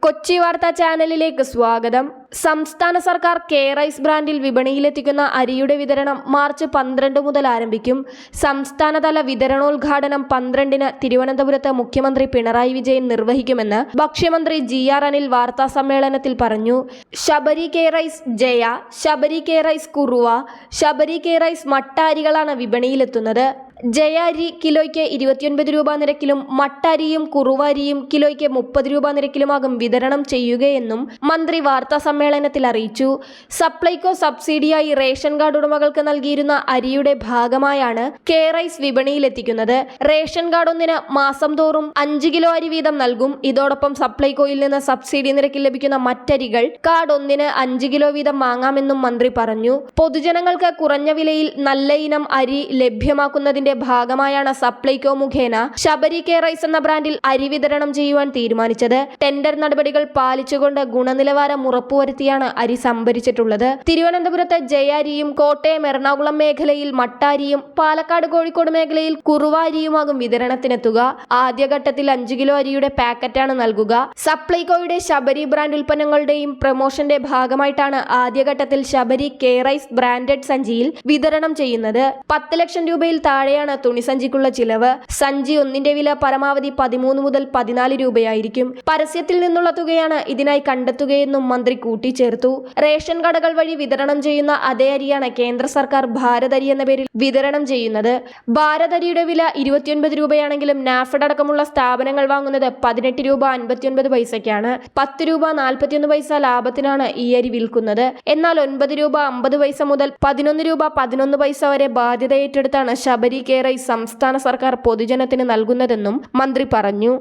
കൊച്ചി വാർത്താ ചാനലിലേക്ക് സ്വാഗതം. സംസ്ഥാന സർക്കാർ കെ റൈസ് ബ്രാൻഡിൽ വിപണിയിലെത്തിക്കുന്ന അരിയുടെ വിതരണം മാർച്ച് 12 മുതൽ ആരംഭിക്കും. സംസ്ഥാനതല വിതരണോദ്ഘാടനം 12-ന് തിരുവനന്തപുരത്ത് മുഖ്യമന്ത്രി പിണറായി വിജയൻ നിർവഹിക്കുമെന്ന് ഭക്ഷ്യമന്ത്രി GR അനിൽ വാർത്താസമ്മേളനത്തിൽ പറഞ്ഞു. Sabari K rice Jaya, Sabari K rice കുറുവ, ശബരി കെ റൈസ് മട്ട അരികളാണ് വിപണിയിലെത്തുന്നത്. ജയ അരി കിലോയ്ക്ക് 29 രൂപ നിരക്കിലും മട്ട അരിയും കുറുവ അരിയും കിലോയ്ക്ക് 30 രൂപ നിരക്കിലുമാകും വിതരണം ചെയ്യുകയെന്നും മന്ത്രി വാർത്താ സമ്മേളനത്തിൽ അറിയിച്ചു. സപ്ലൈകോ സബ്സിഡിയായി റേഷൻ കാർഡ് ഉടമകൾക്ക് നൽകിയിരുന്ന അരിയുടെ ഭാഗമായാണ് കെ റൈസ് വിപണിയിലെത്തിക്കുന്നത്. റേഷൻ കാർഡ് ഒന്നിന് മാസം തോറും 5 കിലോ അരി വീതം നൽകും. ഇതോടൊപ്പം സപ്ലൈകോയിൽ നിന്ന് സബ്സിഡി നിരക്കിൽ ലഭിക്കുന്ന മറ്റരികൾ കാർഡ് ഒന്നിന് 5 കിലോ വീതം വാങ്ങാമെന്നും മന്ത്രി പറഞ്ഞു. പൊതുജനങ്ങൾക്ക് കുറഞ്ഞ വിലയിൽ നല്ല ഇനം അരി ലഭ്യമാക്കുന്നതിന്റെ ഭാഗമായാണ് സപ്ലൈകോ മുഖേന ശബരി കെ റൈസ് എന്ന ബ്രാൻഡിൽ അരി വിതരണം ചെയ്യുവാൻ തീരുമാനിച്ചത്. ടെൻഡർ നടപടികൾ പാലിച്ചുകൊണ്ട് ഗുണനിലവാരം ഉറപ്പുവരുത്തിയാണ് അരി സംഭരിച്ചിട്ടുള്ളത്. തിരുവനന്തപുരത്ത് ജയ അരിയും കോട്ടയം എറണാകുളം മേഖലയിൽ മട്ട അരിയും പാലക്കാട് കോഴിക്കോട് മേഖലയിൽ കുറുവ അരിയുമാകും വിതരണത്തിനെത്തുക. ആദ്യഘട്ടത്തിൽ 5 കിലോ അരിയുടെ പാക്കറ്റാണ് നൽകുക. സപ്ലൈകോയുടെ ശബരി ബ്രാൻഡ് ഉൽപ്പന്നങ്ങളുടെയും പ്രമോഷന്റെ ഭാഗമായിട്ടാണ് ആദ്യഘട്ടത്തിൽ ശബരി കെ റൈസ് ബ്രാൻഡഡ് സഞ്ചിയിൽ വിതരണം ചെയ്യുന്നത്. 10 ലക്ഷം രൂപയിൽ താഴെയാണ് തുണിസഞ്ചിക്കുള്ള ചിലവ്. സഞ്ചി ഒന്നിന്റെ വില പരമാവധി 13 മുതൽ 14 രൂപയായിരിക്കും. പരസ്യത്തിൽ നിന്നുള്ള തുകയാണ് ഇതിനായി കണ്ടെത്തുകയെന്നും മന്ത്രി കൂട്ടിച്ചേർത്തു. റേഷൻ കടകൾ വഴി വിതരണം ചെയ്യുന്ന അതേ അരിയാണ് കേന്ദ്ര സർക്കാർ ഭാരത് അരി എന്ന പേരിൽ വിതരണം ചെയ്യുന്നത്. ഭാരത് അരിയുടെ വില 29 രൂപയാണെങ്കിലും നാഫെഡ് അടക്കമുള്ള സ്ഥാപനങ്ങൾ വാങ്ങുന്നത് 18 രൂപ 59 പൈസയ്ക്കാണ്. 10 രൂപ 41 പൈസ ലാഭത്തിനാണ് ഈ അരി വിൽക്കുന്നത്. എന്നാൽ 9 രൂപ 50 പൈസ മുതൽ 11 രൂപ 11 പൈസ വരെ ബാധ്യത ഏറ്റെടുത്താണ് ശബരി കെ റൈസ് സംസ്ഥാന സർക്കാർ പൊതുജനത്തിന് നൽകുന്നതെന്നും മന്ത്രി പറഞ്ഞു.